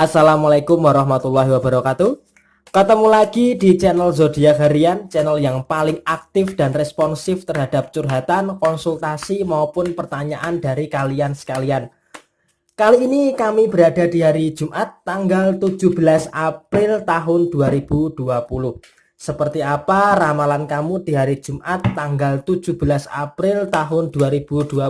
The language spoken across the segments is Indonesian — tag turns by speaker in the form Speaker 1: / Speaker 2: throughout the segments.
Speaker 1: Assalamualaikum warahmatullahi wabarakatuh. Ketemu lagi di channel Zodiak Harian, channel yang paling aktif dan responsif terhadap curhatan, konsultasi maupun pertanyaan dari kalian sekalian. Kali ini kami berada di hari Jumat tanggal 17 April tahun 2020. Seperti apa ramalan kamu di hari Jumat tanggal 17 April tahun 2020?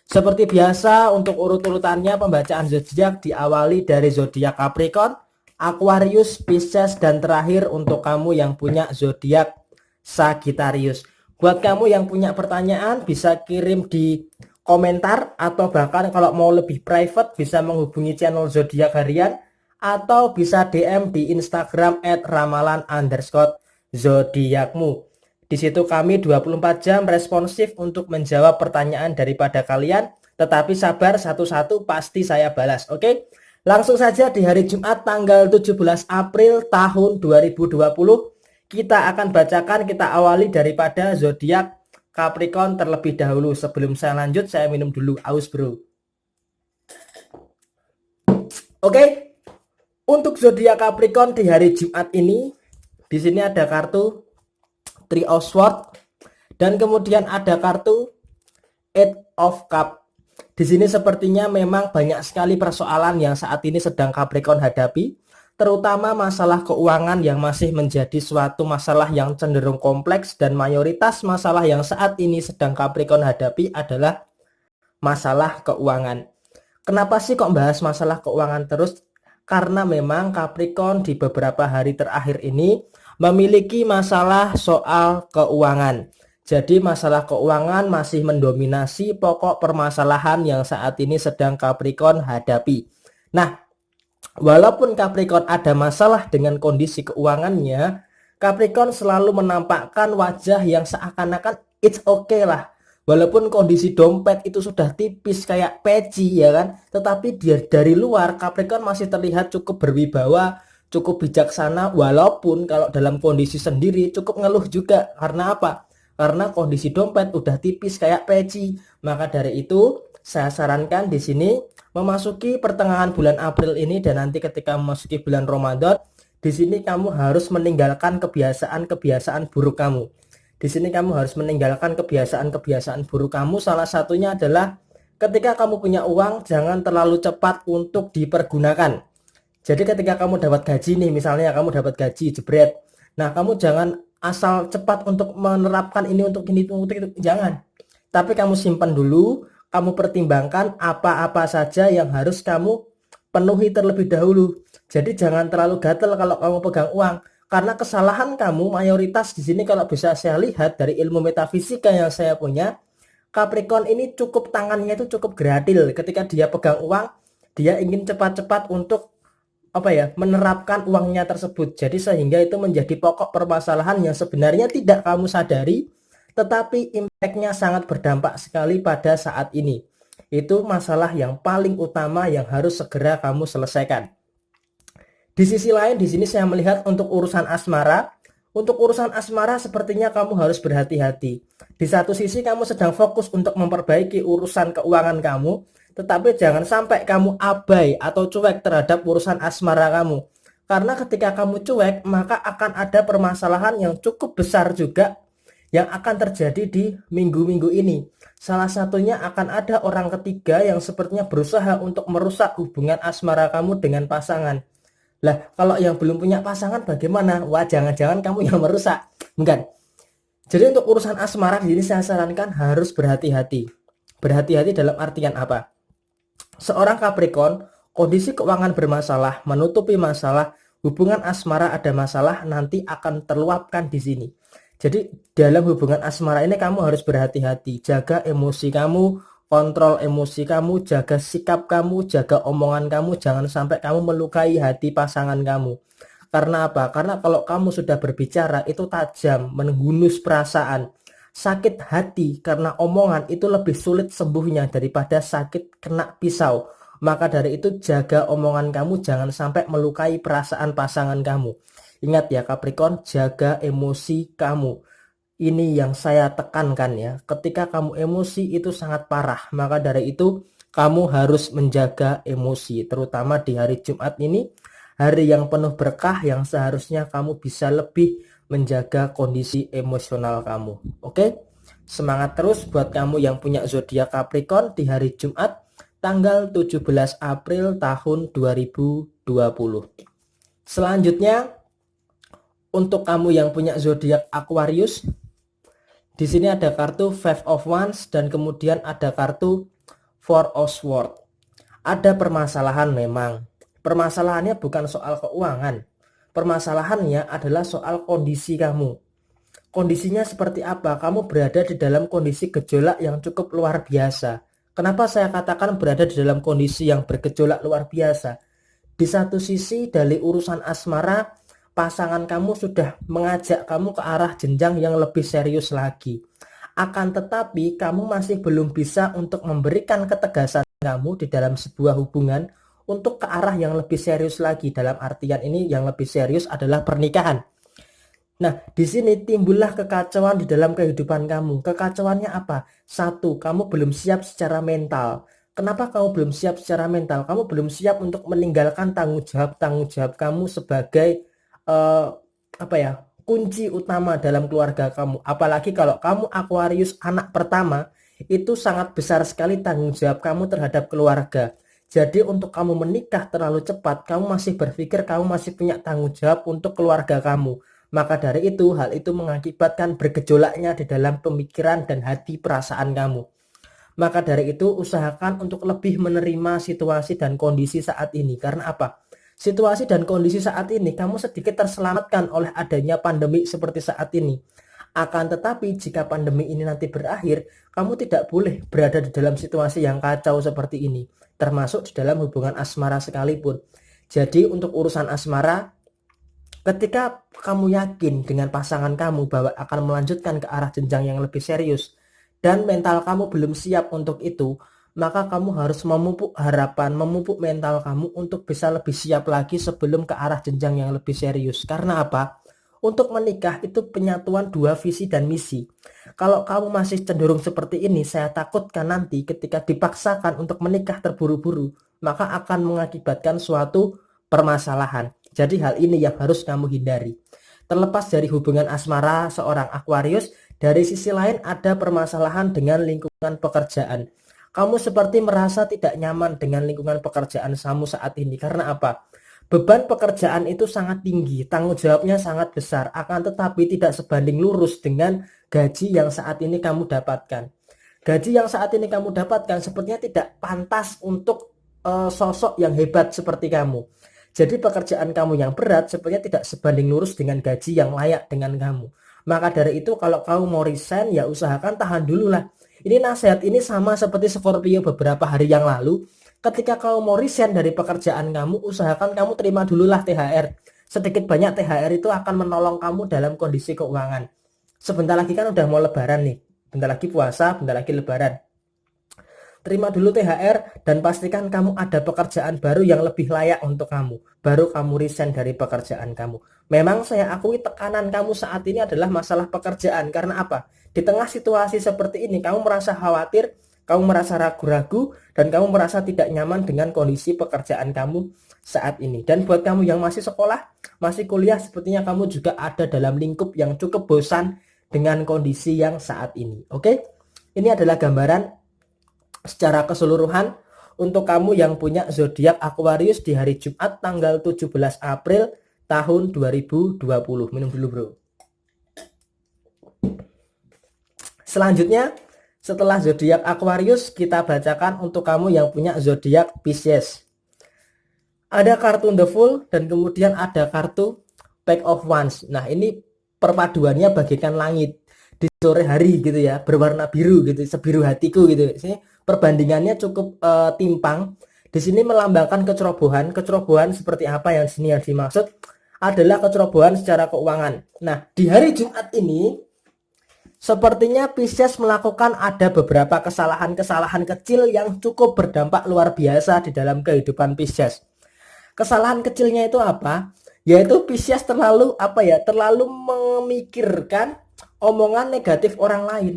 Speaker 1: Seperti biasa, untuk urut-urutannya pembacaan zodiak diawali dari zodiak Capricorn, Aquarius, Pisces, dan terakhir untuk kamu yang punya zodiak Sagittarius. Buat kamu yang punya pertanyaan bisa kirim di komentar, atau bahkan kalau mau lebih private bisa menghubungi channel Zodiak Harian atau bisa DM di Instagram @ramalan_zodiakmu. Di situ kami 24 jam responsif untuk menjawab pertanyaan daripada kalian. Tetapi sabar, satu-satu pasti saya balas. Oke? Langsung saja di hari Jumat tanggal 17 April tahun 2020. Kita akan bacakan, kita awali daripada zodiak Capricorn terlebih dahulu. Sebelum saya lanjut, saya minum dulu. Aus bro. Oke? Untuk zodiak Capricorn di hari Jumat ini, di sini ada kartu Three of Swords dan kemudian ada kartu Eight of Cups. Di sini sepertinya memang banyak sekali persoalan yang saat ini sedang Capricorn hadapi, terutama masalah keuangan yang masih menjadi suatu masalah yang cenderung kompleks, dan mayoritas masalah yang saat ini sedang Capricorn hadapi adalah masalah keuangan. Kenapa sih kok bahas masalah keuangan terus? Karena memang Capricorn di beberapa hari terakhir ini memiliki masalah soal keuangan. Jadi masalah keuangan masih mendominasi pokok permasalahan yang saat ini sedang Capricorn hadapi. Nah, walaupun Capricorn ada masalah dengan kondisi keuangannya, Capricorn selalu menampakkan wajah yang seakan-akan it's okay lah. Walaupun kondisi dompet itu sudah tipis kayak peci ya kan, tetapi dia dari luar Capricorn masih terlihat cukup berwibawa, cukup bijaksana, walaupun kalau dalam kondisi sendiri cukup ngeluh juga. Karena apa? Karena kondisi dompet udah tipis kayak peci. Maka dari itu saya sarankan di sini memasuki pertengahan bulan April ini dan nanti ketika memasuki bulan Ramadan, di sini kamu harus meninggalkan kebiasaan-kebiasaan buruk kamu. Di sini kamu harus meninggalkan kebiasaan-kebiasaan buruk kamu. Salah satunya adalah ketika kamu punya uang, jangan terlalu cepat untuk dipergunakan. Jadi ketika kamu dapat gaji nih, misalnya kamu dapat gaji jebret. Nah, kamu jangan asal cepat untuk menerapkan ini untuk ini untuk itu, jangan. Tapi kamu simpan dulu, kamu pertimbangkan apa-apa saja yang harus kamu penuhi terlebih dahulu. Jadi jangan terlalu gatel kalau kamu pegang uang. Karena kesalahan kamu mayoritas di sini kalau bisa saya lihat dari ilmu metafisika yang saya punya, Capricorn ini cukup tangannya itu cukup gradil. Ketika dia pegang uang, dia ingin cepat-cepat untuk menerapkan uangnya tersebut. Jadi sehingga itu menjadi pokok permasalahan yang sebenarnya tidak kamu sadari, tetapi impactnya sangat berdampak sekali pada saat ini. Itu masalah yang paling utama yang harus segera kamu selesaikan. Di sisi lain, di sini saya melihat untuk urusan asmara. Untuk urusan asmara sepertinya kamu harus berhati-hati. Di satu sisi kamu sedang fokus untuk memperbaiki urusan keuangan kamu, tetapi jangan sampai kamu abai atau cuek terhadap urusan asmara kamu. Karena ketika kamu cuek, maka akan ada permasalahan yang cukup besar juga yang akan terjadi di minggu-minggu ini. Salah satunya akan ada orang ketiga yang sepertinya berusaha untuk merusak hubungan asmara kamu dengan pasangan. Lah, kalau yang belum punya pasangan bagaimana? Wah, jangan-jangan kamu yang merusak. Bukan. Jadi untuk urusan asmara di sini saya sarankan harus berhati-hati. Berhati-hati dalam artian apa? Seorang Capricorn, kondisi keuangan bermasalah, menutupi masalah, hubungan asmara ada masalah, nanti akan terluapkan di sini. Jadi dalam hubungan asmara ini kamu harus berhati-hati, jaga emosi kamu, kontrol emosi kamu, jaga sikap kamu, jaga omongan kamu, jangan sampai kamu melukai hati pasangan kamu. Karena apa? Karena kalau kamu sudah berbicara itu tajam, menghunus perasaan. Sakit hati karena omongan itu lebih sulit sembuhnya daripada sakit kena pisau. Maka dari itu jaga omongan kamu, jangan sampai melukai perasaan pasangan kamu. Ingat ya Capricorn, jaga emosi kamu. Ini yang saya tekankan ya. Ketika kamu emosi itu sangat parah. Maka dari itu kamu harus menjaga emosi, terutama di hari Jumat ini, hari yang penuh berkah yang seharusnya kamu bisa lebih menjaga kondisi emosional kamu. Oke? Semangat terus buat kamu yang punya zodiak Capricorn di hari Jumat tanggal 17 April tahun 2020. Selanjutnya, untuk kamu yang punya zodiak Aquarius, di sini ada kartu Five of Wands dan kemudian ada kartu Four of Swords. Ada permasalahan memang. Permasalahannya bukan soal keuangan. Permasalahannya adalah soal kondisi kamu. Kondisinya seperti apa? Kamu berada di dalam kondisi gejolak yang cukup luar biasa. Kenapa saya katakan berada di dalam kondisi yang bergejolak luar biasa? Di satu sisi dari urusan asmara, pasangan kamu sudah mengajak kamu ke arah jenjang yang lebih serius lagi. Akan tetapi kamu masih belum bisa untuk memberikan ketegasan kamu di dalam sebuah hubungan untuk ke arah yang lebih serius lagi. Dalam artian ini yang lebih serius adalah pernikahan. Nah, di sini timbullah kekacauan di dalam kehidupan kamu. Kekacauannya apa? Satu, kamu belum siap secara mental. Kenapa kamu belum siap secara mental? Kamu belum siap untuk meninggalkan tanggung jawab kamu sebagai kunci utama dalam keluarga kamu. Apalagi kalau kamu Aquarius anak pertama, itu sangat besar sekali tanggung jawab kamu terhadap keluarga. Jadi untuk kamu menikah terlalu cepat, kamu masih berpikir kamu masih punya tanggung jawab untuk keluarga kamu. Maka dari itu, hal itu mengakibatkan bergejolaknya di dalam pemikiran dan hati perasaan kamu. Maka dari itu, usahakan untuk lebih menerima situasi dan kondisi saat ini. Karena apa? Situasi dan kondisi saat ini, kamu sedikit terselamatkan oleh adanya pandemi seperti saat ini. Akan tetapi, jika pandemi ini nanti berakhir, kamu tidak boleh berada di dalam situasi yang kacau seperti ini. Termasuk di dalam hubungan asmara sekalipun. Jadi, untuk urusan asmara, ketika kamu yakin dengan pasangan kamu bahwa akan melanjutkan ke arah jenjang yang lebih serius dan mental kamu belum siap untuk itu, maka kamu harus memupuk harapan, memupuk mental kamu untuk bisa lebih siap lagi sebelum ke arah jenjang yang lebih serius. Karena apa? Untuk menikah itu penyatuan dua visi dan misi. Kalau kamu masih cenderung seperti ini, saya takutkan nanti ketika dipaksakan untuk menikah terburu-buru, maka akan mengakibatkan suatu permasalahan. Jadi hal ini yang harus kamu hindari. Terlepas dari hubungan asmara seorang Aquarius, dari sisi lain ada permasalahan dengan lingkungan pekerjaan. Kamu seperti merasa tidak nyaman dengan lingkungan pekerjaan kamu saat ini. Karena apa? Beban pekerjaan itu sangat tinggi, tanggung jawabnya sangat besar, akan tetapi tidak sebanding lurus dengan gaji yang saat ini kamu dapatkan. Gaji yang saat ini kamu dapatkan sepertinya tidak pantas untuk sosok yang hebat seperti kamu. Jadi pekerjaan kamu yang berat sebenarnya tidak sebanding lurus dengan gaji yang layak dengan kamu. Maka dari itu kalau kamu mau resign ya usahakan tahan dulu lah. Ini nasihat ini sama seperti Scorpio beberapa hari yang lalu. Ketika kamu mau resign dari pekerjaan kamu, usahakan kamu terima dululah THR. Sedikit banyak THR itu akan menolong kamu dalam kondisi keuangan. Sebentar lagi kan udah mau lebaran nih. Bentar lagi puasa, bentar lagi lebaran. Terima dulu THR dan pastikan kamu ada pekerjaan baru yang lebih layak untuk kamu. Baru kamu resign dari pekerjaan kamu. Memang saya akui tekanan kamu saat ini adalah masalah pekerjaan. Karena apa? Di tengah situasi seperti ini kamu merasa khawatir, kamu merasa ragu-ragu, dan kamu merasa tidak nyaman dengan kondisi pekerjaan kamu saat ini. Dan buat kamu yang masih sekolah, masih kuliah, sepertinya kamu juga ada dalam lingkup yang cukup bosan dengan kondisi yang saat ini. Oke? Ini adalah gambaran secara keseluruhan untuk kamu yang punya zodiak Aquarius di hari Jumat tanggal 17 April tahun 2020. Minum dulu, bro. Selanjutnya, setelah zodiak Aquarius, kita bacakan untuk kamu yang punya zodiak Pisces. Ada kartu The Fool dan kemudian ada kartu Page of Wands. Nah, ini perpaduannya bagaikan langit di sore hari gitu ya, berwarna biru gitu, sebiru hatiku gitu. Ini perbandingannya cukup timpang. Di sini melambangkan kecerobohan. Kecerobohan seperti apa yang sini yang dimaksud adalah kecerobohan secara keuangan. Nah, di hari Jumat ini sepertinya Pisces melakukan ada beberapa kesalahan-kesalahan kecil yang cukup berdampak luar biasa di dalam kehidupan Pisces. Kesalahan kecilnya itu apa? Yaitu Pisces terlalu memikirkan omongan negatif orang lain.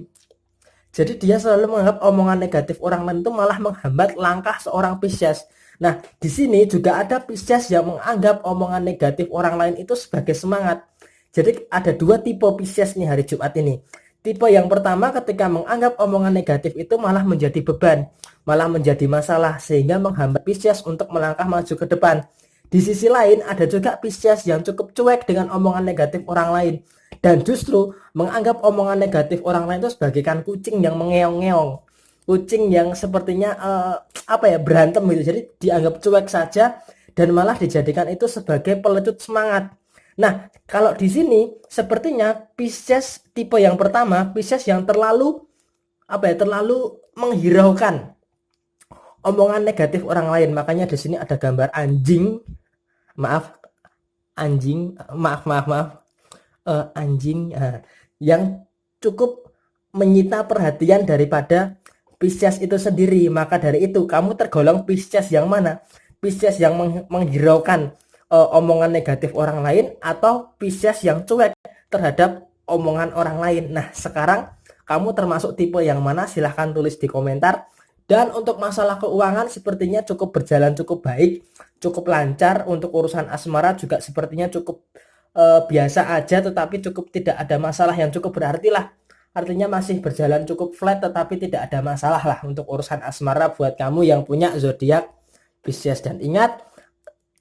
Speaker 1: Jadi dia selalu menganggap omongan negatif orang lain itu malah menghambat langkah seorang Pisces. Nah, di sini juga ada Pisces yang menganggap omongan negatif orang lain itu sebagai semangat. Jadi ada dua tipe Pisces nih hari Jumat ini. Tipe yang pertama ketika menganggap omongan negatif itu malah menjadi beban, malah menjadi masalah sehingga menghambat Pisces untuk melangkah maju ke depan. Di sisi lain ada juga Pisces yang cukup cuek dengan omongan negatif orang lain dan justru menganggap omongan negatif orang lain itu sebagaikan kucing yang mengeong-ngeong, kucing yang sepertinya berantem gitu. Jadi dianggap cuek saja dan malah dijadikan itu sebagai pelecut semangat. Nah, kalau di sini sepertinya Pisces tipe yang pertama, Pisces yang terlalu terlalu menghiraukan omongan negatif orang lain. Makanya di sini ada gambar anjing, maaf anjing yang cukup menyita perhatian daripada Pisces itu sendiri. Maka dari itu kamu tergolong Pisces yang mana? Pisces yang menghiraukan omongan negatif orang lain atau Pisces yang cuek terhadap omongan orang lain. Nah, sekarang kamu termasuk tipe yang mana? Silahkan tulis di komentar. Dan untuk masalah keuangan sepertinya cukup berjalan cukup baik, cukup lancar. Untuk urusan asmara juga sepertinya cukup biasa aja, tetapi cukup tidak ada masalah yang cukup berarti lah. Artinya masih berjalan cukup flat, tetapi tidak ada masalah lah untuk urusan asmara buat kamu yang punya zodiak Pisces. Dan ingat,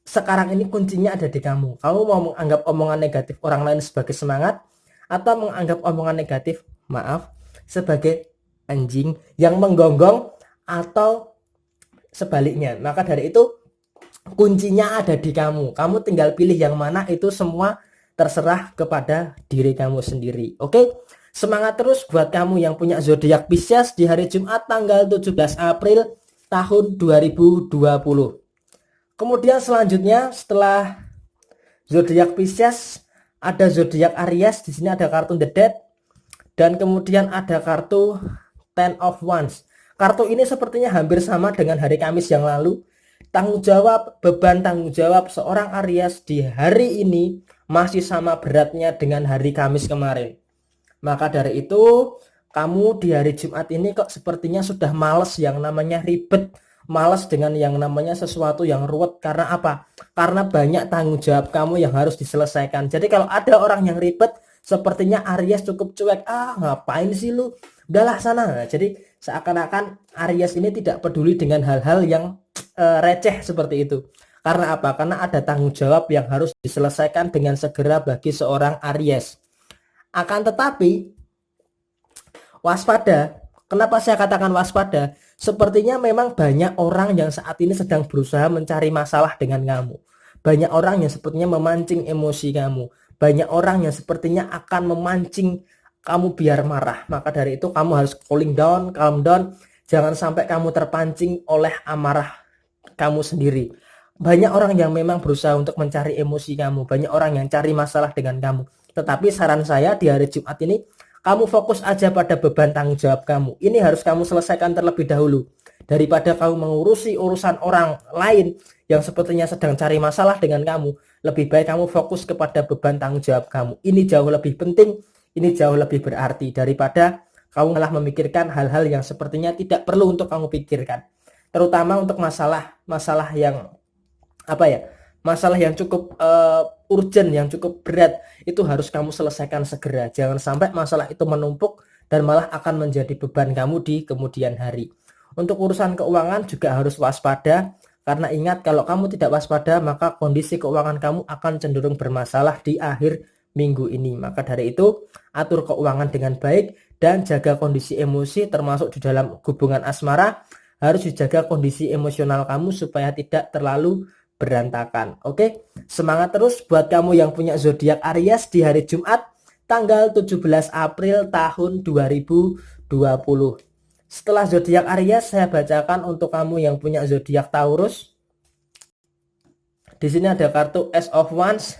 Speaker 1: sekarang ini kuncinya ada di kamu. Kamu mau menganggap omongan negatif orang lain sebagai semangat atau menganggap omongan negatif, sebagai anjing yang menggonggong atau sebaliknya. Maka dari itu kuncinya ada di kamu. Kamu tinggal pilih yang mana, itu semua terserah kepada diri kamu sendiri. Oke? Semangat terus buat kamu yang punya zodiak Pisces di hari Jumat tanggal 17 April tahun 2020. Kemudian selanjutnya setelah zodiak Pisces ada zodiak Aries. Di sini ada kartu The Death dan kemudian ada kartu Ten of Wands. Kartu ini sepertinya hampir sama dengan hari Kamis yang lalu. Tanggung jawab, beban tanggung jawab seorang Aries di hari ini masih sama beratnya dengan hari Kamis kemarin. Maka dari itu, kamu di hari Jumat ini kok sepertinya sudah males yang namanya ribet, males dengan yang namanya sesuatu yang ruwet. Karena apa? Karena banyak tanggung jawab kamu yang harus diselesaikan. Jadi kalau ada orang yang ribet, sepertinya Aries cukup cuek. Ngapain sih lu? Udahlah sana. Jadi seakan-akan Aries ini tidak peduli dengan hal-hal yang receh seperti itu. Karena apa? Karena ada tanggung jawab yang harus diselesaikan dengan segera bagi seorang Aries. Akan tetapi waspada. Kenapa saya katakan waspada? Sepertinya memang banyak orang yang saat ini sedang berusaha mencari masalah dengan kamu. Banyak orang yang sepertinya memancing emosi kamu. Banyak orang yang sepertinya akan memancing kamu biar marah. Maka dari itu kamu harus cooling down, calm down. Jangan sampai kamu terpancing oleh amarah kamu sendiri. Banyak orang yang memang berusaha untuk mencari emosi kamu. Banyak orang yang cari masalah dengan kamu. Tetapi saran saya di hari Jumat ini, kamu fokus aja pada beban tanggung jawab kamu. Ini harus kamu selesaikan terlebih dahulu. Daripada kamu mengurusi urusan orang lain yang sepertinya sedang cari masalah dengan kamu, lebih baik kamu fokus kepada beban tanggung jawab kamu. Ini jauh lebih penting, ini jauh lebih berarti daripada kamu malah memikirkan hal-hal yang sepertinya tidak perlu untuk kamu pikirkan. Terutama untuk masalah yang masalah yang cukup urgent, yang cukup berat, itu harus kamu selesaikan segera. Jangan sampai masalah itu menumpuk dan malah akan menjadi beban kamu di kemudian hari. Untuk urusan keuangan juga harus waspada, karena ingat kalau kamu tidak waspada maka kondisi keuangan kamu akan cenderung bermasalah di akhir minggu ini. Maka dari itu atur keuangan dengan baik dan jaga kondisi emosi, termasuk di dalam hubungan asmara harus dijaga kondisi emosional kamu supaya tidak terlalu berantakan. Oke, semangat terus buat kamu yang punya zodiak Aries di hari Jumat tanggal 17 April tahun 2020. Setelah zodiak Aries, saya bacakan untuk kamu yang punya zodiak Taurus. Di sini ada kartu Ace of Wands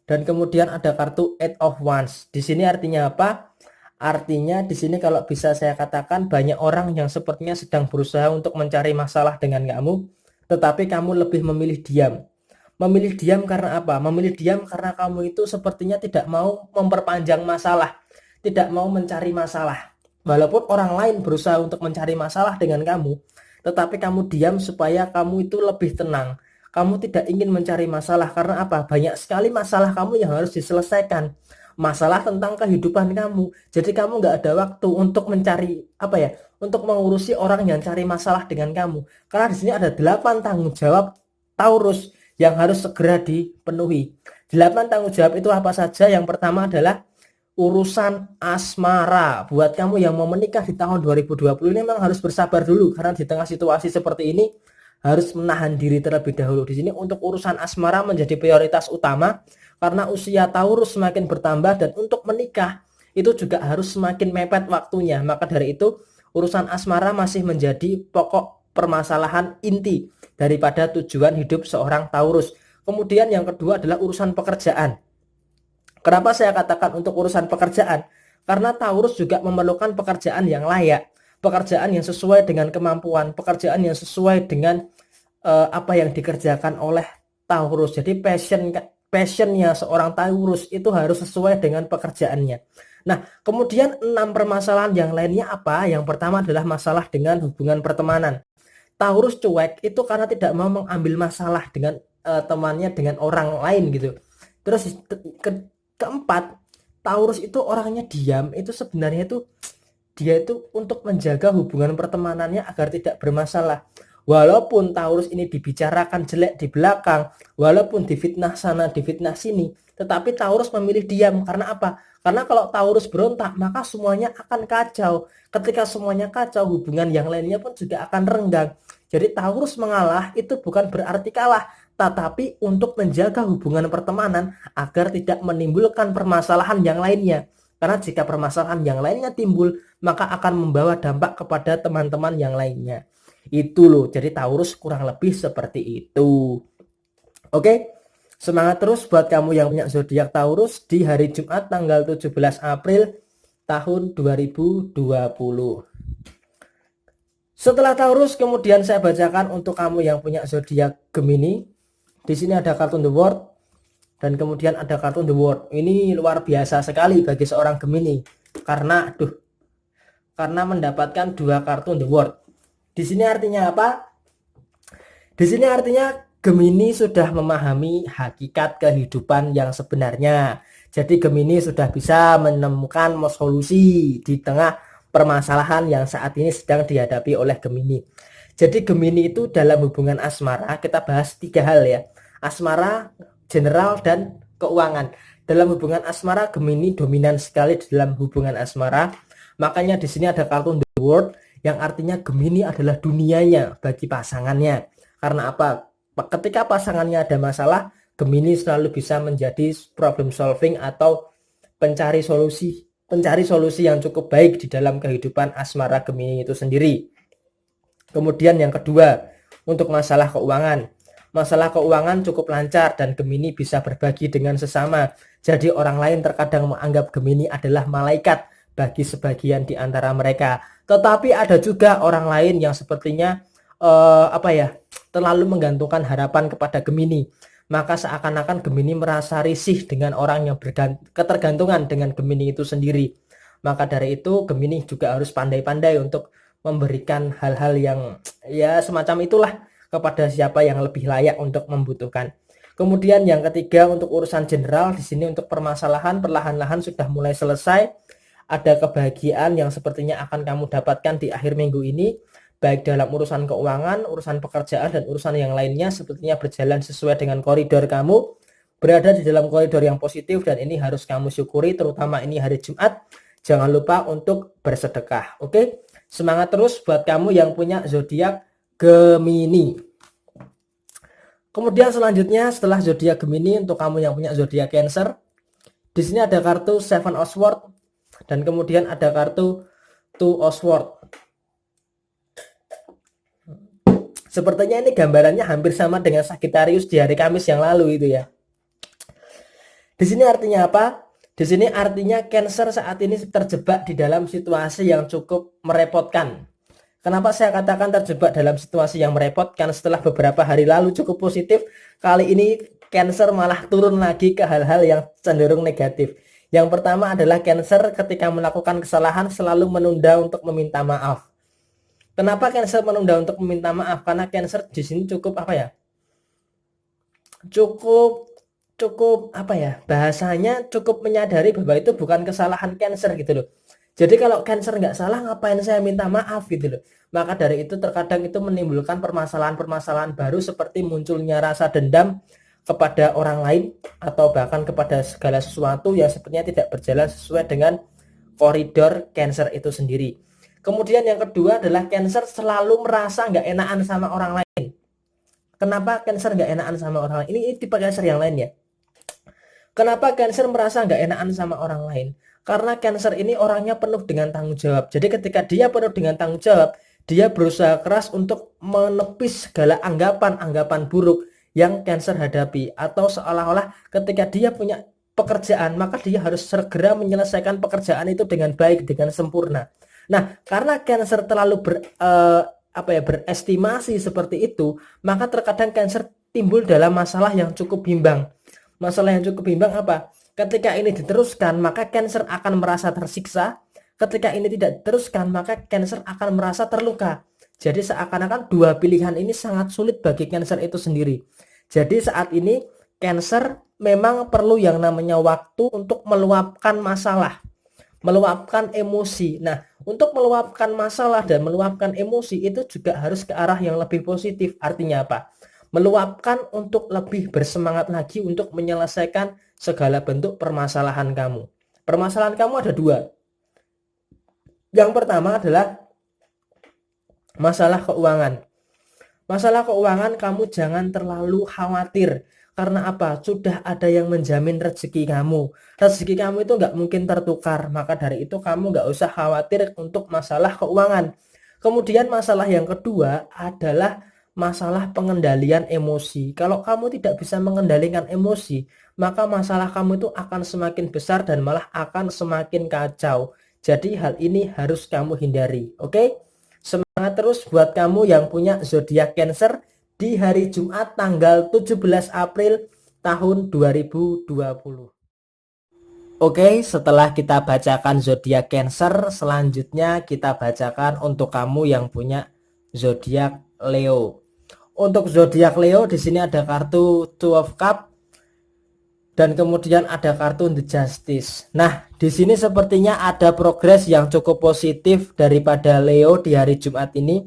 Speaker 1: dan kemudian ada kartu Eight of Wands. Di sini artinya apa? Artinya di sini kalau bisa saya katakan banyak orang yang sepertinya sedang berusaha untuk mencari masalah dengan kamu, tetapi kamu lebih memilih diam. Memilih diam karena apa? Memilih diam karena kamu itu sepertinya tidak mau memperpanjang masalah, tidak mau mencari masalah. Walaupun orang lain berusaha untuk mencari masalah dengan kamu, tetapi kamu diam supaya kamu itu lebih tenang. Kamu tidak ingin mencari masalah karena apa? Banyak sekali masalah kamu yang harus diselesaikan. Masalah tentang kehidupan kamu. Jadi kamu nggak ada waktu untuk mencari apa ya? Untuk mengurusi orang yang cari masalah dengan kamu. Karena di sini ada 8 tanggung jawab Taurus yang harus segera dipenuhi. 8 tanggung jawab itu apa saja? Yang pertama adalah urusan asmara. Buat kamu yang mau menikah di tahun 2020 ini memang harus bersabar dulu karena di tengah situasi seperti ini harus menahan diri terlebih dahulu. Di sini untuk urusan asmara menjadi prioritas utama karena usia Taurus semakin bertambah dan untuk menikah itu juga harus semakin mepet waktunya. Maka dari itu urusan asmara masih menjadi pokok permasalahan inti daripada tujuan hidup seorang Taurus. Kemudian yang kedua adalah urusan pekerjaan. Kenapa saya katakan untuk urusan pekerjaan? Karena Taurus juga memerlukan pekerjaan yang layak, pekerjaan yang sesuai dengan kemampuan, pekerjaan yang sesuai dengan apa yang dikerjakan oleh Taurus. Jadi passionnya seorang Taurus itu harus sesuai dengan pekerjaannya. Nah, kemudian 6 permasalahan yang lainnya apa? Yang pertama adalah masalah dengan hubungan pertemanan. Taurus cuek itu karena tidak mau mengambil masalah dengan temannya dengan orang lain gitu. Terus keempat, Taurus itu orangnya diam, itu sebenarnya itu dia itu untuk menjaga hubungan pertemanannya agar tidak bermasalah. Walaupun Taurus ini dibicarakan jelek di belakang, walaupun difitnah sana, difitnah sini, tetapi Taurus memilih diam. Karena apa? Karena kalau Taurus berontak, maka semuanya akan kacau. Ketika semuanya kacau, hubungan yang lainnya pun juga akan renggang. Jadi Taurus mengalah itu bukan berarti kalah, tetapi untuk menjaga hubungan pertemanan agar tidak menimbulkan permasalahan yang lainnya. Karena jika permasalahan yang lainnya timbul, maka akan membawa dampak kepada teman-teman yang lainnya. Itu loh, jadi Taurus kurang lebih seperti itu. Oke, semangat terus buat kamu yang punya zodiak Taurus di hari Jumat tanggal 17 April tahun 2020. Setelah Taurus, kemudian saya bacakan untuk kamu yang punya zodiak Gemini. Di sini ada kartu The World dan kemudian ada kartu The World. Ini luar biasa sekali bagi seorang Gemini karena mendapatkan 2 kartu The World. Di sini artinya apa? Di sini artinya Gemini sudah memahami hakikat kehidupan yang sebenarnya. Jadi Gemini sudah bisa menemukan solusi di tengah permasalahan yang saat ini sedang dihadapi oleh Gemini. Jadi Gemini itu dalam hubungan asmara kita bahas 3 hal ya. Asmara, general, dan keuangan. Dalam hubungan asmara Gemini dominan sekali dalam hubungan asmara. Makanya di sini ada kartu The World yang artinya Gemini adalah dunianya bagi pasangannya. Karena apa? Ketika pasangannya ada masalah, Gemini selalu bisa menjadi problem solving atau pencari solusi yang cukup baik di dalam kehidupan asmara Gemini itu sendiri. Kemudian yang kedua, untuk masalah keuangan. Masalah keuangan cukup lancar dan Gemini bisa berbagi dengan sesama. Jadi orang lain terkadang menganggap Gemini adalah malaikat bagi sebagian di antara mereka. Tetapi ada juga orang lain yang sepertinya terlalu menggantungkan harapan kepada Gemini. Maka seakan-akan Gemini merasa risih dengan orang yang ketergantungan dengan Gemini itu sendiri. Maka dari itu Gemini juga harus pandai-pandai untuk memberikan hal-hal yang ya semacam itulah kepada siapa yang lebih layak untuk membutuhkan. Kemudian yang ketiga untuk urusan general, di sini untuk permasalahan perlahan-lahan sudah mulai selesai. Ada kebahagiaan yang sepertinya akan kamu dapatkan di akhir minggu ini, baik dalam urusan keuangan, urusan pekerjaan, dan urusan yang lainnya sepertinya berjalan sesuai dengan koridor kamu, berada di dalam koridor yang positif, dan ini harus kamu syukuri, terutama ini hari Jumat. Jangan lupa untuk bersedekah. Oke, semangat terus buat kamu yang punya zodiak Gemini. Kemudian selanjutnya setelah zodiak Gemini, untuk kamu yang punya zodiak Cancer, di sini ada kartu Seven of Swords dan kemudian ada kartu Two of Swords. Sepertinya ini gambarannya hampir sama dengan Sagittarius di hari Kamis yang lalu itu ya. Di sini artinya apa? Di sini artinya Cancer saat ini terjebak di dalam situasi yang cukup merepotkan. Kenapa saya katakan terjebak dalam situasi yang merepotkan? Setelah beberapa hari lalu cukup positif, kali ini Cancer malah turun lagi ke hal-hal yang cenderung negatif. Yang pertama adalah Cancer ketika melakukan kesalahan selalu menunda untuk meminta maaf. Kenapa Cancer menunda untuk meminta maaf? Karena Cancer di sini cukup apa ya? Cukup apa ya? Bahasanya cukup menyadari bahwa itu bukan kesalahan Cancer gitu loh. Jadi kalau Cancer nggak salah, ngapain saya minta maaf gitu loh. Maka dari itu terkadang itu menimbulkan permasalahan-permasalahan baru seperti munculnya rasa dendam kepada orang lain atau bahkan kepada segala sesuatu yang sepertinya tidak berjalan sesuai dengan koridor Cancer itu sendiri. Kemudian yang kedua adalah Cancer selalu merasa nggak enakan sama orang lain. Kenapa Cancer nggak enakan sama orang lain? Ini tipe Cancer yang lain ya. Kenapa Cancer merasa nggak enakan sama orang lain? Karena Cancer ini orangnya penuh dengan tanggung jawab. Jadi ketika dia penuh dengan tanggung jawab, dia berusaha keras untuk menepis segala anggapan-anggapan buruk yang Cancer hadapi. Atau seolah-olah ketika dia punya pekerjaan, maka dia harus segera menyelesaikan pekerjaan itu dengan baik, dengan sempurna. Nah, karena Cancer terlalu berestimasi seperti itu, maka terkadang Cancer timbul dalam masalah yang cukup bimbang. Masalah yang cukup bimbang apa? Ketika ini diteruskan, maka Cancer akan merasa tersiksa. Ketika ini tidak diteruskan, maka Cancer akan merasa terluka. Jadi seakan-akan dua pilihan ini sangat sulit bagi Cancer itu sendiri. Jadi saat ini Cancer memang perlu yang namanya waktu untuk meluapkan masalah, meluapkan emosi. Nah, untuk meluapkan masalah dan meluapkan emosi itu juga harus ke arah yang lebih positif. Artinya apa? Meluapkan untuk lebih bersemangat lagi untuk menyelesaikan segala bentuk permasalahan kamu. Permasalahan kamu ada dua. Yang pertama adalah masalah keuangan. Masalah keuangan kamu jangan terlalu khawatir. Karena apa? Sudah ada yang menjamin rezeki kamu. Rezeki kamu itu nggak mungkin tertukar. Maka dari itu kamu nggak usah khawatir untuk masalah keuangan. Kemudian masalah yang kedua adalah masalah pengendalian emosi. Kalau kamu tidak bisa mengendalikan emosi, maka masalah kamu itu akan semakin besar dan malah akan semakin kacau. Jadi hal ini harus kamu hindari. Oke? Semangat terus buat kamu yang punya zodiak Cancer di hari Jumat tanggal 17 April tahun 2020. Oke, setelah kita bacakan zodiak Cancer, selanjutnya kita bacakan untuk kamu yang punya zodiak Leo. Untuk zodiak Leo di sini ada kartu Two of Cup dan kemudian ada kartu The Justice. Nah, di sini sepertinya ada progres yang cukup positif daripada Leo di hari Jumat ini,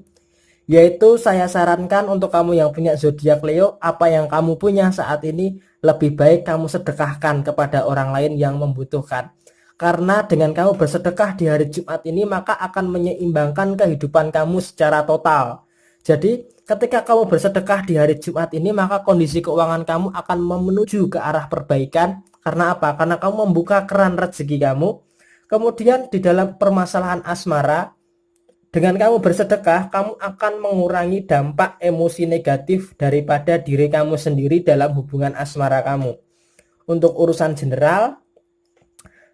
Speaker 1: yaitu saya sarankan untuk kamu yang punya zodiak Leo, apa yang kamu punya saat ini lebih baik kamu sedekahkan kepada orang lain yang membutuhkan. Karena dengan kamu bersedekah di hari Jumat ini, maka akan menyeimbangkan kehidupan kamu secara total. Jadi ketika kamu bersedekah di hari Jumat ini, maka kondisi keuangan kamu akan menuju ke arah perbaikan. Karena apa? Karena kamu membuka keran rezeki kamu. Kemudian di dalam permasalahan asmara, dengan kamu bersedekah, kamu akan mengurangi dampak emosi negatif daripada diri kamu sendiri dalam hubungan asmara kamu. Untuk urusan general,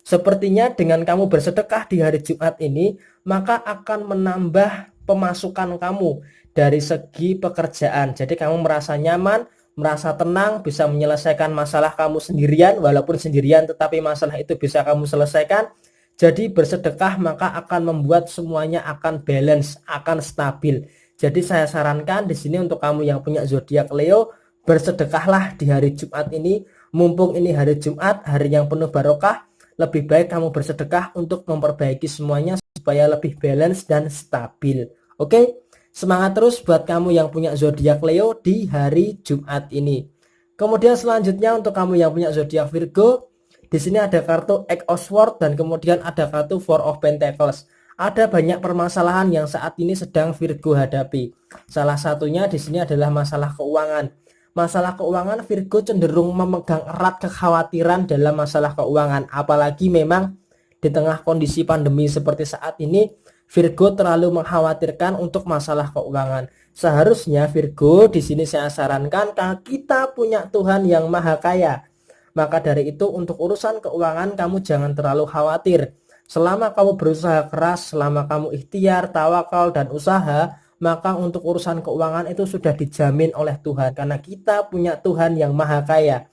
Speaker 1: sepertinya dengan kamu bersedekah di hari Jumat ini, maka akan menambah pemasukan kamu dari segi pekerjaan. Jadi kamu merasa nyaman, merasa tenang, bisa menyelesaikan masalah kamu sendirian, walaupun sendirian tetapi masalah itu bisa kamu selesaikan. Jadi bersedekah maka akan membuat semuanya akan balance, akan stabil. Jadi saya sarankan di sini untuk kamu yang punya zodiak Leo, bersedekahlah di hari Jumat ini. Mumpung ini hari Jumat, hari yang penuh barokah, lebih baik kamu bersedekah untuk memperbaiki semuanya supaya lebih balance dan stabil. Oke? Semangat terus buat kamu yang punya zodiak Leo di hari Jumat ini. Kemudian selanjutnya untuk kamu yang punya zodiak Virgo, di sini ada kartu Eight of Swords dan kemudian ada kartu Four of Pentacles. Ada banyak permasalahan yang saat ini sedang Virgo hadapi. Salah satunya di sini adalah masalah keuangan. Masalah keuangan, Virgo cenderung memegang erat kekhawatiran dalam masalah keuangan. Apalagi memang di tengah kondisi pandemi seperti saat ini, Virgo terlalu mengkhawatirkan untuk masalah keuangan. Seharusnya Virgo di sini saya sarankan kita punya Tuhan yang Maha Kaya. Maka dari itu untuk urusan keuangan kamu jangan terlalu khawatir. Selama kamu berusaha keras, selama kamu ikhtiar, tawakal dan usaha, maka untuk urusan keuangan itu sudah dijamin oleh Tuhan karena kita punya Tuhan yang Maha Kaya.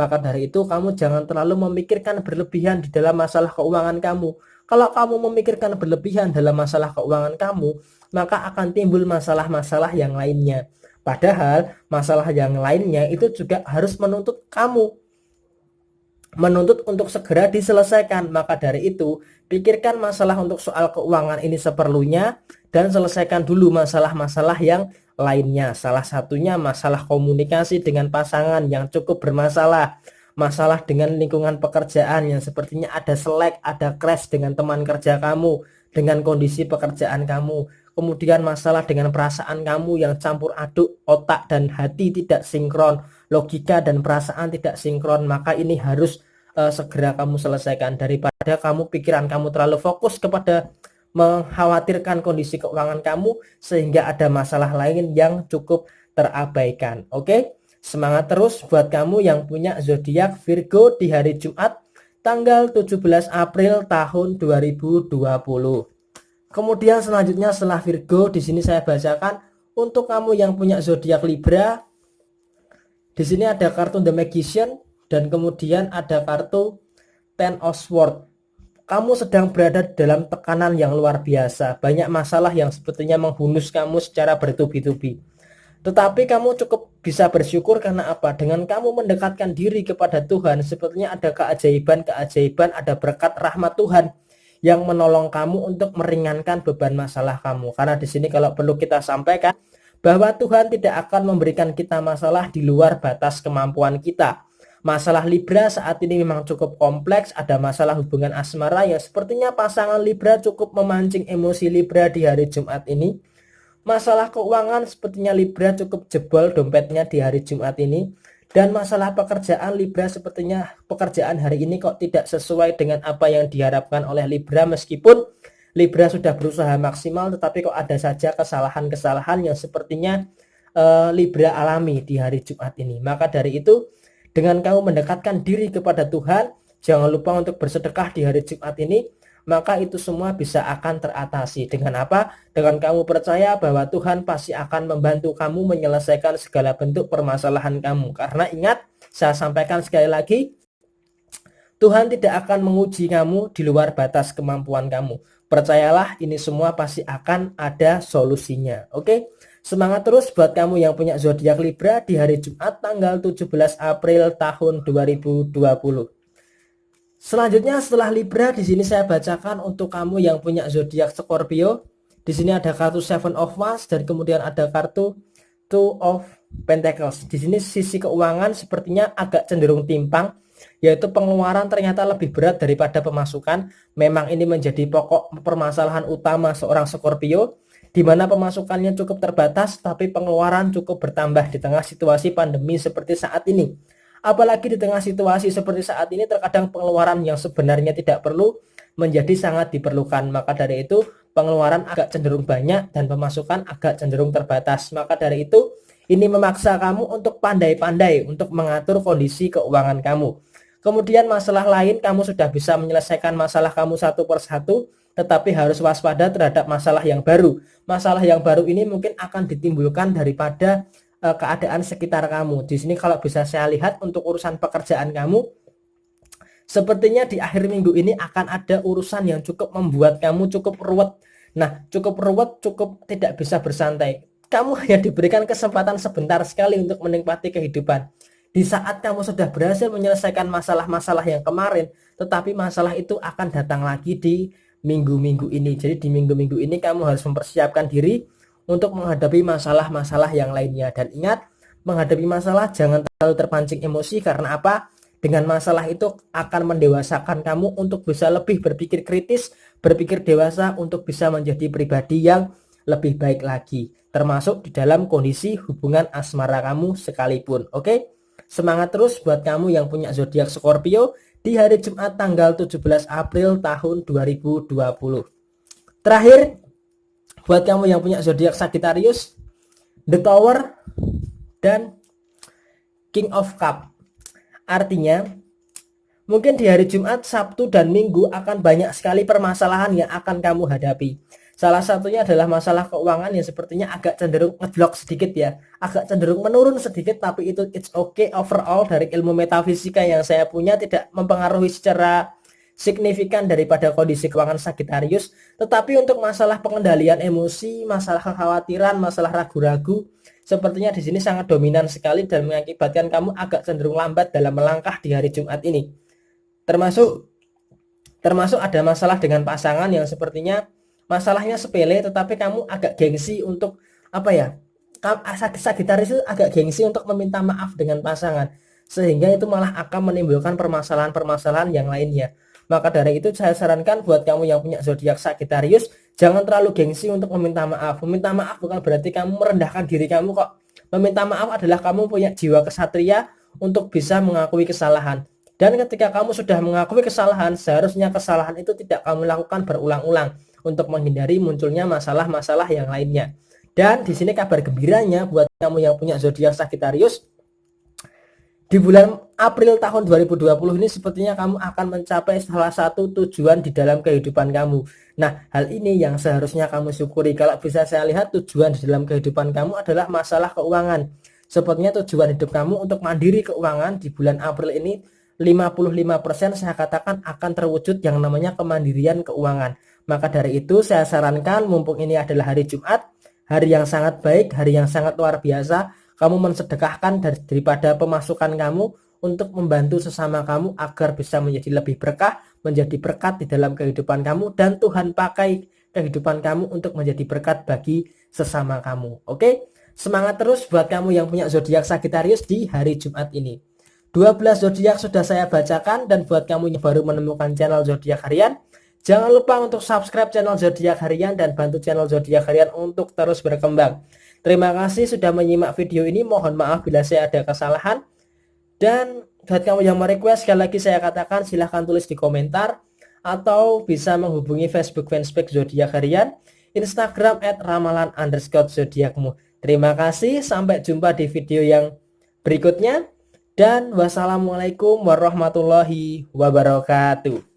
Speaker 1: Maka dari itu kamu jangan terlalu memikirkan berlebihan di dalam masalah keuangan kamu. Kalau kamu memikirkan berlebihan dalam masalah keuangan kamu, maka akan timbul masalah-masalah yang lainnya. Padahal masalah yang lainnya itu juga harus menuntut kamu, menuntut untuk segera diselesaikan. Maka dari itu, pikirkan masalah untuk soal keuangan ini seperlunya dan selesaikan dulu masalah-masalah yang lainnya. Salah satunya masalah komunikasi dengan pasangan yang cukup bermasalah, masalah dengan lingkungan pekerjaan yang sepertinya ada selek, ada clash dengan teman kerja kamu, dengan kondisi pekerjaan kamu. Kemudian masalah dengan perasaan kamu yang campur aduk, otak dan hati tidak sinkron, logika dan perasaan tidak sinkron. Maka ini harus segera kamu selesaikan, daripada pikiran kamu terlalu fokus kepada mengkhawatirkan kondisi keuangan kamu sehingga ada masalah lain yang cukup terabaikan. Oke, semangat terus buat kamu yang punya zodiak Virgo di hari Jumat tanggal 17 April tahun 2020. Kemudian selanjutnya setelah Virgo, di sini saya bacakan untuk kamu yang punya zodiak Libra. Di sini ada kartu The Magician dan kemudian ada kartu Ten of Swords. Kamu sedang berada dalam tekanan yang luar biasa. Banyak masalah yang sebetulnya menghunus kamu secara bertubi-tubi. Tetapi kamu cukup bisa bersyukur karena apa? Dengan kamu mendekatkan diri kepada Tuhan, sebetulnya ada keajaiban-keajaiban, ada berkat rahmat Tuhan yang menolong kamu untuk meringankan beban masalah kamu. Karena di sini kalau perlu kita sampaikan bahwa Tuhan tidak akan memberikan kita masalah di luar batas kemampuan kita. Masalah Libra saat ini memang cukup kompleks, ada masalah hubungan asmara yang sepertinya pasangan Libra cukup memancing emosi Libra di hari Jumat ini. Masalah keuangan sepertinya Libra cukup jebol dompetnya di hari Jumat ini. Dan masalah pekerjaan Libra sepertinya pekerjaan hari ini kok tidak sesuai dengan apa yang diharapkan oleh Libra. Meskipun Libra sudah berusaha maksimal, tetapi kok ada saja kesalahan-kesalahan yang sepertinya Libra alami di hari Jumat ini. Maka dari itu, dengan kamu mendekatkan diri kepada Tuhan, jangan lupa untuk bersedekah di hari Jumat ini, maka itu semua bisa akan teratasi. Dengan apa? Dengan kamu percaya bahwa Tuhan pasti akan membantu kamu menyelesaikan segala bentuk permasalahan kamu. Karena ingat, saya sampaikan sekali lagi, Tuhan tidak akan menguji kamu di luar batas kemampuan kamu. Percayalah, ini semua pasti akan ada solusinya. Oke? Semangat terus buat kamu yang punya zodiak Libra di hari Jumat tanggal 17 April tahun 2020. Selanjutnya setelah Libra, di sini saya bacakan untuk kamu yang punya zodiak Scorpio. Di sini ada kartu Seven of Wands dan kemudian ada kartu Two of Pentacles. Di sini sisi keuangan sepertinya agak cenderung timpang, yaitu pengeluaran ternyata lebih berat daripada pemasukan. Memang ini menjadi pokok permasalahan utama seorang Scorpio, di mana pemasukannya cukup terbatas tapi pengeluaran cukup bertambah di tengah situasi pandemi seperti saat ini. Apalagi di tengah situasi seperti saat ini, terkadang pengeluaran yang sebenarnya tidak perlu menjadi sangat diperlukan. Maka dari itu pengeluaran agak cenderung banyak dan pemasukan agak cenderung terbatas. Maka dari itu ini memaksa kamu untuk pandai-pandai untuk mengatur kondisi keuangan kamu. Kemudian masalah lain, kamu sudah bisa menyelesaikan masalah kamu satu persatu, tetapi harus waspada terhadap masalah yang baru. Masalah yang baru ini mungkin akan ditimbulkan daripada keadaan sekitar kamu. Di sini kalau bisa saya lihat untuk urusan pekerjaan kamu, sepertinya di akhir minggu ini akan ada urusan yang cukup membuat kamu cukup ruwet. Nah, cukup ruwet, cukup tidak bisa bersantai. Kamu hanya diberikan kesempatan sebentar sekali untuk menikmati kehidupan. Di saat kamu sudah berhasil menyelesaikan masalah-masalah yang kemarin, tetapi masalah itu akan datang lagi di minggu-minggu ini. Jadi di minggu-minggu ini kamu harus mempersiapkan diri untuk menghadapi masalah-masalah yang lainnya. Dan ingat, menghadapi masalah jangan terlalu terpancing emosi. Karena apa? Dengan masalah itu akan mendewasakan kamu untuk bisa lebih berpikir kritis, berpikir dewasa, untuk bisa menjadi pribadi yang lebih baik lagi, termasuk di dalam kondisi hubungan asmara kamu sekalipun. Oke? Semangat terus buat kamu yang punya zodiak Scorpio di hari Jumat tanggal 17 April tahun 2020. Terakhir, buat kamu yang punya zodiak Sagittarius, The Tower dan King of Cup. Artinya, mungkin di hari Jumat, Sabtu, dan Minggu akan banyak sekali permasalahan yang akan kamu hadapi. Salah satunya adalah masalah keuangan yang sepertinya agak cenderung ngedrop sedikit ya, agak cenderung menurun sedikit, tapi itu it's okay. Overall dari ilmu metafisika yang saya punya tidak mempengaruhi secara signifikan daripada kondisi keuangan Sagittarius. Tetapi untuk masalah pengendalian emosi, masalah kekhawatiran, masalah ragu-ragu, sepertinya di sini sangat dominan sekali dan mengakibatkan kamu agak cenderung lambat dalam melangkah di hari Jumat ini. Termasuk ada masalah dengan pasangan yang sepertinya masalahnya sepele, tetapi kamu agak gengsi untuk apa ya? Sagitarius itu agak gengsi untuk meminta maaf dengan pasangan, sehingga itu malah akan menimbulkan permasalahan-permasalahan yang lainnya. Maka dari itu saya sarankan buat kamu yang punya zodiak Sagitarius, jangan terlalu gengsi untuk meminta maaf. Meminta maaf bukan berarti kamu merendahkan diri kamu kok. Meminta maaf adalah kamu punya jiwa kesatria untuk bisa mengakui kesalahan. Dan ketika kamu sudah mengakui kesalahan, seharusnya kesalahan itu tidak kamu lakukan berulang-ulang untuk menghindari munculnya masalah-masalah yang lainnya. Dan di sini kabar gembiranya buat kamu yang punya zodiak Sagittarius, di bulan April tahun 2020 ini sepertinya kamu akan mencapai salah satu tujuan di dalam kehidupan kamu. Nah, hal ini yang seharusnya kamu syukuri. Kalau bisa saya lihat tujuan di dalam kehidupan kamu adalah masalah keuangan. Sepertinya tujuan hidup kamu untuk mandiri keuangan di bulan April ini 55% saya katakan akan terwujud yang namanya kemandirian keuangan. Maka dari itu saya sarankan mumpung ini adalah hari Jumat, hari yang sangat baik, hari yang sangat luar biasa, kamu mensedekahkan daripada pemasukan kamu untuk membantu sesama kamu agar bisa menjadi lebih berkah, menjadi berkat di dalam kehidupan kamu, dan Tuhan pakai kehidupan kamu untuk menjadi berkat bagi sesama kamu. Oke? Semangat terus buat kamu yang punya zodiak Sagittarius di hari Jumat ini. 12 zodiak sudah saya bacakan, dan buat kamu yang baru menemukan channel zodiak harian, jangan lupa untuk subscribe channel zodiak harian dan bantu channel zodiak harian untuk terus berkembang. Terima kasih sudah menyimak video ini. Mohon maaf bila saya ada kesalahan. Dan buat kamu yang mau request, sekali lagi saya katakan silahkan tulis di komentar, atau bisa menghubungi Facebook fanspage zodiak harian, Instagram @ramalan_zodiakmu. Terima kasih, sampai jumpa di video yang berikutnya, dan wassalamualaikum warahmatullahi wabarakatuh.